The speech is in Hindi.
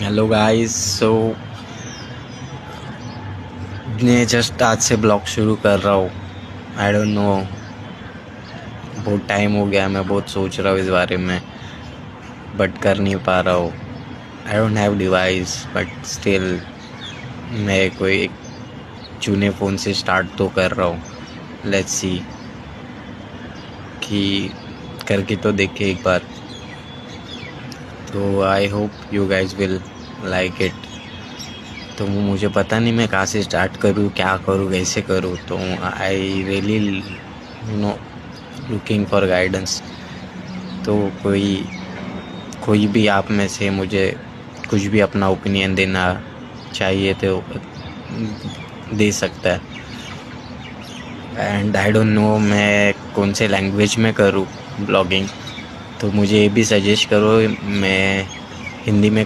Hello guys. मैं जस्ट आज से ब्लॉग शुरू कर रहा हूँ। आई डोंट नो, बहुत टाइम हो गया, मैं बहुत सोच रहा हूँ इस बारे में, बट कर नहीं पा रहा हूँ। I don't have device but still मैं कोई एक चुने फ़ोन से स्टार्ट तो कर रहा हूँ। लेट्स सी कि करके तो देखे एक बार। तो I hope you guys will like it. तो वो मुझे पता नहीं मैं कहाँ से स्टार्ट करूँ, क्या करूँ, कैसे करूँ। तो I really know looking for guidance. तो कोई कोई भी आप में से मुझे कुछ भी अपना ओपिनियन देना चाहिए तो दे सकता है। एंड आई डोंट नो मैं कौन से लैंग्वेज में करूँ ब्लॉगिंग। तो मुझे ये भी सजेस्ट करो, मैं हिंदी में